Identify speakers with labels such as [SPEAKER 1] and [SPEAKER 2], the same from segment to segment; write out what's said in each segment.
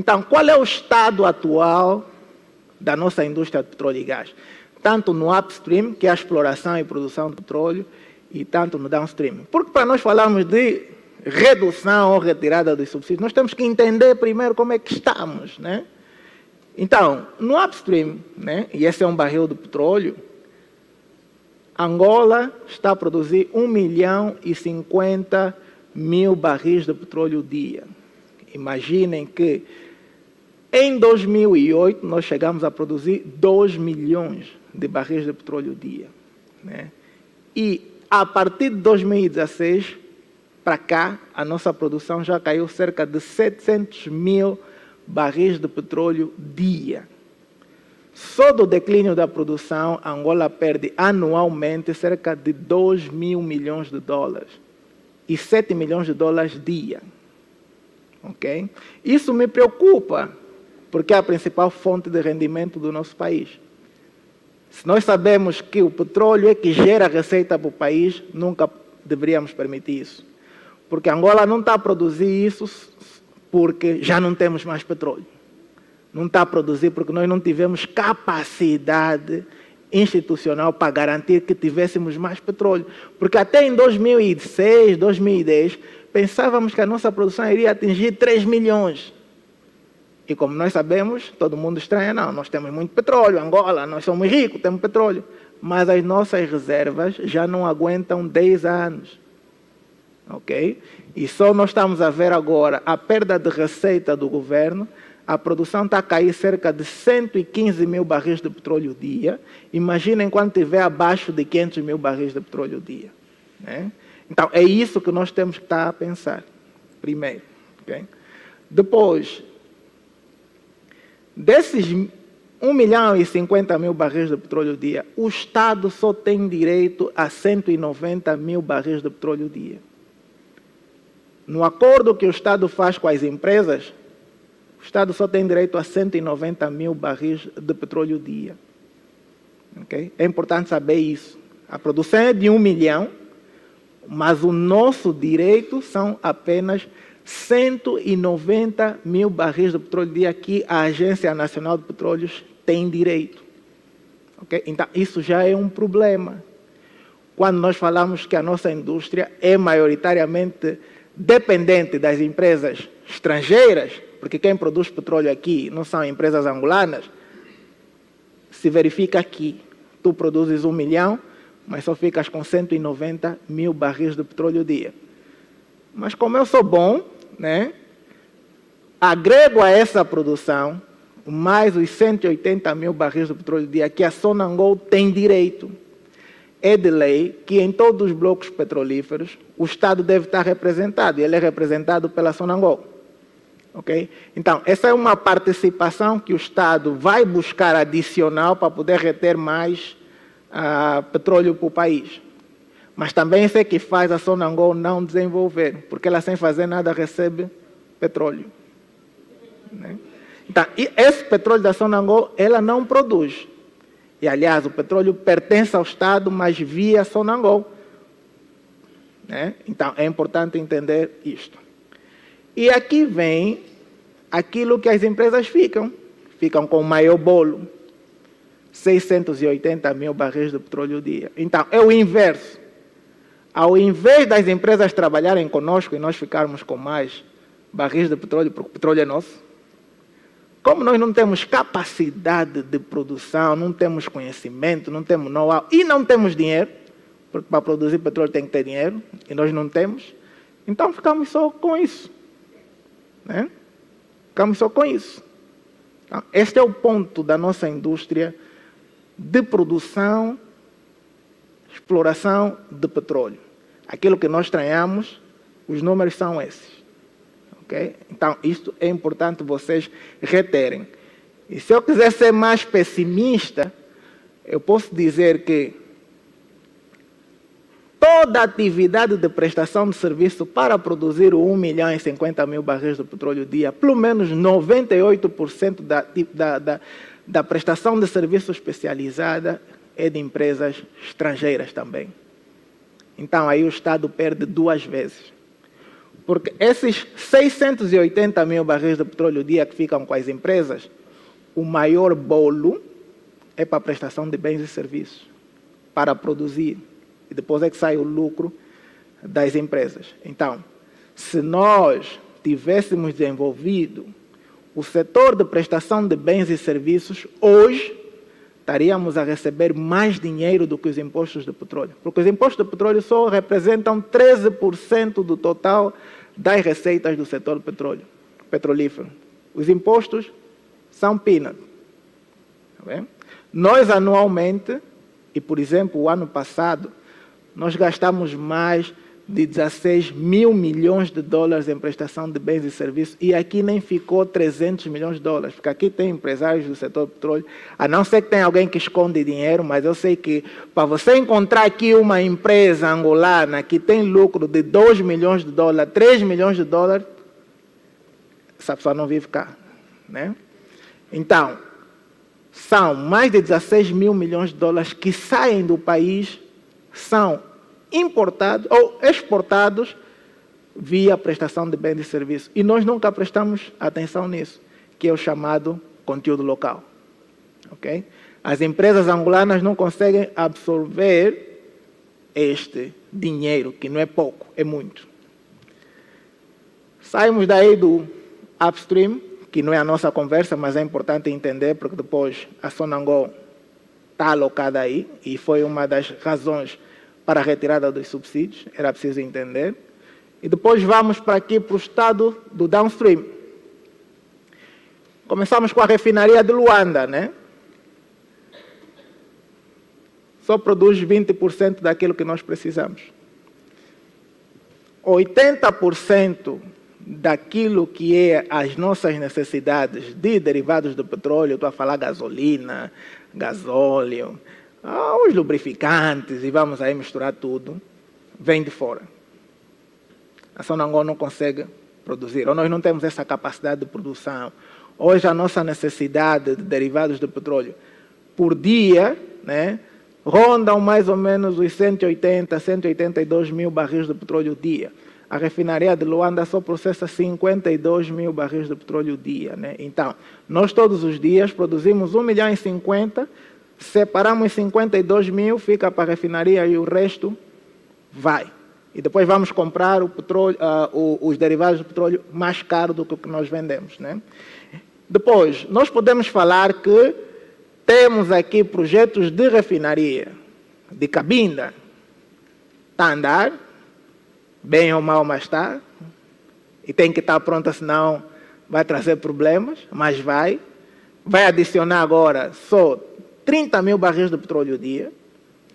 [SPEAKER 1] Então, qual é o estado atual da nossa indústria de petróleo e gás? Tanto no upstream, que é a exploração e produção de petróleo, e tanto no downstream. Porque para nós falarmos de redução ou retirada dos subsídios, nós temos que entender primeiro como é que estamos, né? Então, no upstream, né, e esse é um barril de petróleo, Angola está a produzir 1.050.000 barris de petróleo dia. Imaginem que em 2008 nós chegamos a produzir 2 milhões de barris de petróleo dia, né? E a partir de 2016 para cá, a nossa produção já caiu cerca de 700.000 barris de petróleo dia. Só do declínio da produção, Angola perde anualmente cerca de 2 mil milhões de dólares e 7 milhões de dólares dia. Okay? Isso me preocupa, porque é a principal fonte de rendimento do nosso país. Se nós sabemos que o petróleo é que gera receita para o país, nunca deveríamos permitir isso. Porque Angola não está a produzir isso porque já não temos mais petróleo. Não está a produzir porque nós não tivemos capacidade institucional para garantir que tivéssemos mais petróleo. Porque até em 2006, 2010, pensávamos que a nossa produção iria atingir 3 milhões. E como nós sabemos, todo mundo estranha, não, nós temos muito petróleo, Angola, nós somos ricos, temos petróleo. Mas as nossas reservas já não aguentam 10 anos. Ok? E só nós estamos a ver agora a perda de receita do governo. A produção está a cair cerca de 115 mil barris de petróleo dia. Imaginem quando estiver abaixo de 500 mil barris de petróleo dia, né? Então, é isso que nós temos que estar a pensar, primeiro. Okay? Depois, desses 1.050.000 barris de petróleo dia, o Estado só tem direito a 190 mil barris de petróleo dia. No acordo que o Estado faz com as empresas, o Estado só tem direito a 190 mil barris de petróleo dia. Okay? É importante saber isso. A produção é de 1 milhão, mas o nosso direito são apenas 190 mil barris de petróleo dia que a Agência Nacional de Petróleos tem direito. Okay? Então, isso já é um problema. Quando nós falamos que a nossa indústria é maioritariamente dependente das empresas estrangeiras, porque quem produz petróleo aqui não são empresas angolanas, se verifica que tu produzes 1 milhão, mas só ficas com 190 mil barris de petróleo dia. Mas como eu sou bom, né, agrego a essa produção mais os 180 mil barris de petróleo dia que a Sonangol tem direito. É de lei que em todos os blocos petrolíferos o Estado deve estar representado, e ele é representado pela Sonangol. Okay? Então, essa é uma participação que o Estado vai buscar adicional para poder reter mais petróleo para o país. Mas também isso é que faz a Sonangol não desenvolver, porque ela sem fazer nada recebe petróleo. Né? Então, esse petróleo da Sonangol, ela não produz. E, aliás, o petróleo pertence ao Estado, mas via Sonangol. Né? Então, é importante entender isto. E aqui vem aquilo que as empresas ficam com o maior bolo, 680 mil barris de petróleo dia. Então, é o inverso. Ao invés das empresas trabalharem conosco e nós ficarmos com mais barris de petróleo, porque o petróleo é nosso, como nós não temos capacidade de produção, não temos conhecimento, não temos know-how e não temos dinheiro, porque para produzir petróleo tem que ter dinheiro, e nós não temos, então ficamos só com isso. Né? Ficamos só com isso. Então, este é o ponto da nossa indústria de produção, exploração de petróleo. Aquilo que nós treinamos, os números são esses. Okay? Então, isto é importante vocês reterem. E se eu quiser ser mais pessimista, eu posso dizer que toda tada de prestação de serviço para produzir o 1.050.000 barris de petróleo dia, pelo menos 98% da prestação de serviço especializada é de empresas estrangeiras também. Então, aí o Estado perde duas vezes. Porque esses 680 mil barris de petróleo dia que ficam com as empresas, o maior bolo é para a prestação de bens e serviços, para produzir. E depois é que sai o lucro das empresas. Então, se nós tivéssemos desenvolvido o setor de prestação de bens e serviços, hoje estaríamos a receber mais dinheiro do que os impostos de petróleo. Porque os impostos de petróleo só representam 13% do total das receitas do setor petrolífero. Os impostos são peanuts. Tá bem? Nós, anualmente, e por exemplo, o ano passado, nós gastamos mais de 16 mil milhões de dólares em prestação de bens e serviços, e aqui nem ficou 300 milhões de dólares, porque aqui tem empresários do setor petróleo, a não ser que tenha alguém que esconde dinheiro, mas eu sei que para você encontrar aqui uma empresa angolana que tem lucro de 2 milhões de dólares, 3 milhões de dólares, essa pessoa não vive cá, né? Então, são mais de 16 mil milhões de dólares que saem do país, são importados ou exportados via prestação de bens e serviços. E nós nunca prestamos atenção nisso, que é o chamado conteúdo local. Okay? As empresas angolanas não conseguem absorver este dinheiro, que não é pouco, é muito. Saímos daí do upstream, que não é a nossa conversa, mas é importante entender, porque depois a Sonangol está alocada aí, e foi uma das razões para a retirada dos subsídios, era preciso entender. E depois vamos para aqui, para o estado do downstream. Começamos com a refinaria de Luanda, né? Só produz 20% daquilo que nós precisamos. 80% daquilo que é as nossas necessidades de derivados do petróleo, estou a falar gasolina, gasóleo, os lubrificantes, e vamos aí misturar tudo, vem de fora. A Sonangol não consegue produzir, ou nós não temos essa capacidade de produção. Hoje a nossa necessidade de derivados do petróleo por dia, né, rondam mais ou menos os 180, 182 mil barris de petróleo dia. A refinaria de Luanda só processa 52 mil barris de petróleo dia, né? Então, nós todos os dias produzimos 1 milhão e 50, separamos 52 mil, fica para a refinaria e o resto vai. E depois vamos comprar o petróleo, os derivados do petróleo mais caro do que o que nós vendemos, né? Depois, nós podemos falar que temos aqui projetos de refinaria, de Cabinda. Está a andar, bem ou mal, mas está. E tem que estar pronta, senão vai trazer problemas, mas vai. Vai adicionar agora só 30 mil barris de petróleo dia,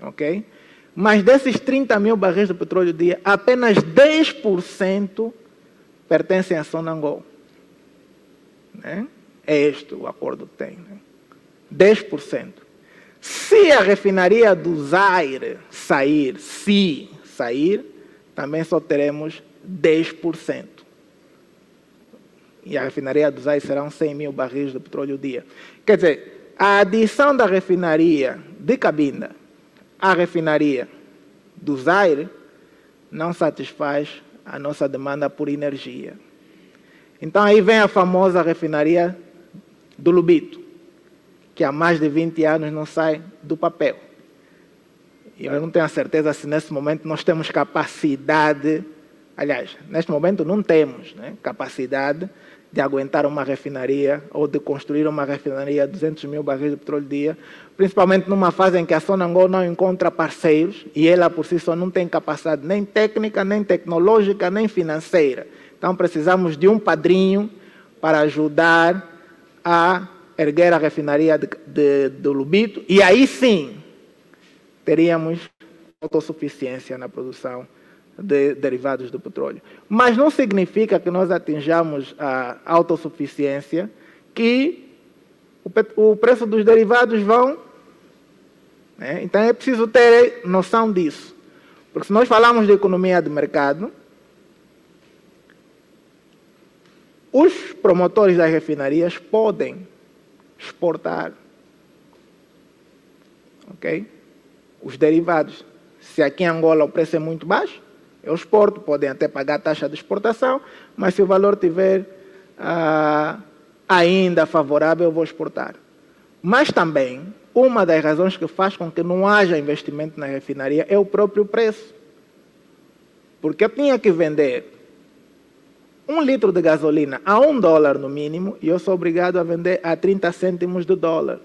[SPEAKER 1] ok? Mas desses 30 mil barris de petróleo dia, apenas 10% pertencem à Sonangol. Né? É este o acordo que tem. Né? 10%. Se a refinaria do Zaire sair, também só teremos 10%. E a refinaria do Zaire serão 100 mil barris de petróleo dia. Quer dizer, a adição da refinaria de Cabinda à refinaria do Zaire não satisfaz a nossa demanda por energia. Então aí vem a famosa refinaria do Lubito, que há mais de 20 anos não sai do papel. E eu não tenho a certeza se nesse momento nós temos capacidade, aliás, neste momento não temos, né, capacidade de aguentar uma refinaria ou de construir uma refinaria de 200 mil barris de petróleo dia, principalmente numa fase em que a Sonangol não encontra parceiros e ela por si só não tem capacidade nem técnica, nem tecnológica, nem financeira. Então precisamos de um padrinho para ajudar a erguer a refinaria do Lubito, e aí sim teríamos autossuficiência na produção de derivados do petróleo. Mas não significa que nós atinjamos a autossuficiência que o preço dos derivados vão... Né? Então é preciso ter noção disso. Porque se nós falamos de economia de mercado, os promotores das refinarias podem exportar, ok? Os derivados. Se aqui em Angola o preço é muito baixo, Eu exporto, podem até pagar a taxa de exportação, mas se o valor estiver ainda favorável, eu vou exportar. Mas também, uma das razões que faz com que não haja investimento na refinaria é o próprio preço. Porque eu tinha que vender 1 litro de gasolina a $1 no mínimo e eu sou obrigado a vender a 30 cêntimos de dólar.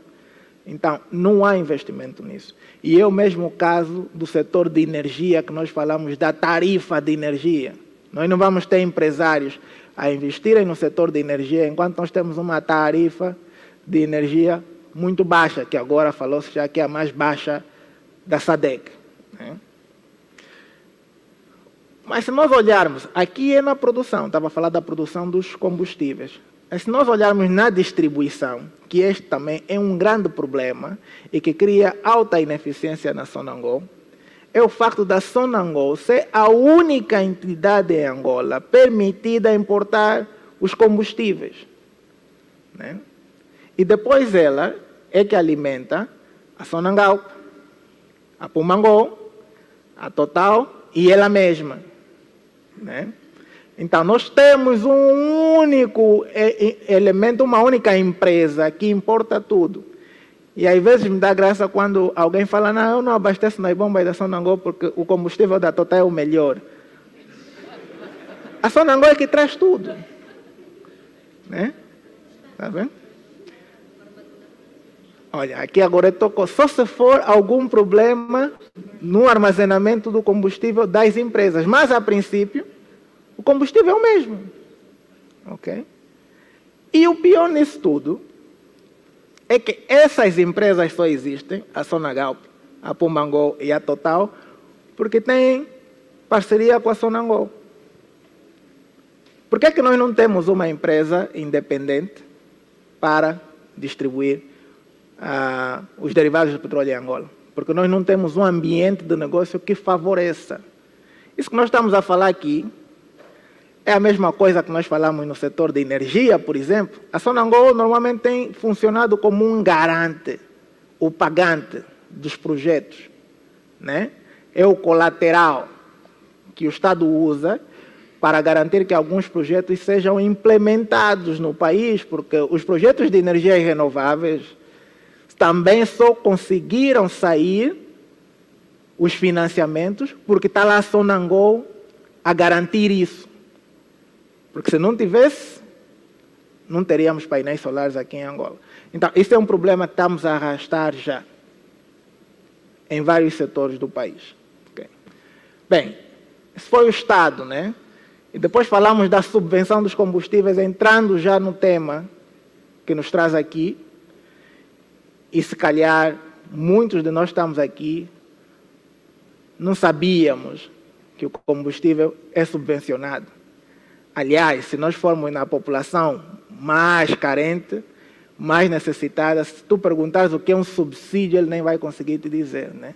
[SPEAKER 1] Então, não há investimento nisso. E é o mesmo caso do setor de energia, que nós falamos da tarifa de energia. Nós não vamos ter empresários a investirem no setor de energia enquanto nós temos uma tarifa de energia muito baixa, que agora falou-se já que é a mais baixa da SADC. Né? Mas se nós olharmos, aqui é na produção, estava a falar da produção dos combustíveis. Mas se nós olharmos na distribuição, que este também é um grande problema e que cria alta ineficiência na Sonangol, é o facto da Sonangol ser a única entidade em Angola permitida importar os combustíveis. Né? E depois ela é que alimenta a Sonangol, a Pumangol, a Total e ela mesma. Né? Então, nós temos um único elemento, uma única empresa que importa tudo. E às vezes me dá graça quando alguém fala: não, eu não abasteço nas bombas da Sonangol porque o combustível da Total é o melhor. A Sonangol é que traz tudo. Né? Tá vendo? Olha, aqui agora tocou, só se for algum problema no armazenamento do combustível das empresas. Mas, a princípio, o combustível é o mesmo. Ok? E o pior nisso tudo é que essas empresas só existem, a Sonagalp, a Pumangol e a Total, porque têm parceria com a Sonangol. Por que é que nós não temos uma empresa independente para distribuir os derivados do petróleo em Angola? Porque nós não temos um ambiente de negócio que favoreça. Isso que nós estamos a falar aqui é a mesma coisa que nós falamos no setor de energia, por exemplo. A Sonangol normalmente tem funcionado como um garante, o pagante dos projetos. Né? É o colateral que o Estado usa para garantir que alguns projetos sejam implementados no país, porque os projetos de energias renováveis também só conseguiram sair os financiamentos porque está lá a Sonangol a garantir isso. Porque se não tivesse, não teríamos painéis solares aqui em Angola. Então, isso é um problema que estamos a arrastar já em vários setores do país. Okay. Bem, esse foi o Estado, né? E depois falamos da subvenção dos combustíveis, entrando já no tema que nos traz aqui. E se calhar, muitos de nós estamos aqui, não sabíamos que o combustível é subvencionado. Aliás, se nós formos na população mais carente, mais necessitada, se tu perguntares o que é um subsídio, ele nem vai conseguir te dizer, né?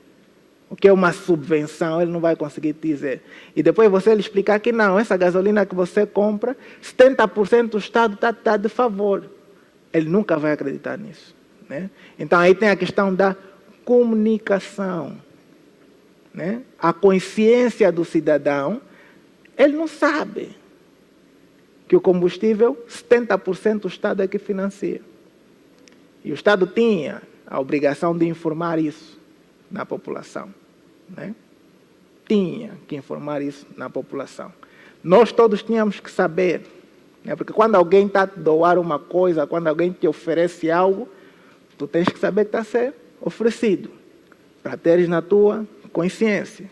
[SPEAKER 1] O que é uma subvenção, ele não vai conseguir te dizer. E depois você lhe explicar que não, essa gasolina que você compra, 70% do Estado está de favor. Ele nunca vai acreditar nisso. Né? Então, aí tem a questão da comunicação. Né? A consciência do cidadão, ele não sabe que o combustível, 70% do Estado é que financia. E o Estado tinha a obrigação de informar isso na população. Né? Tinha que informar isso na população. Nós todos tínhamos que saber. Né? Porque quando alguém está a doar uma coisa, quando alguém te oferece algo, tu tens que saber que está a ser oferecido, para teres na tua consciência.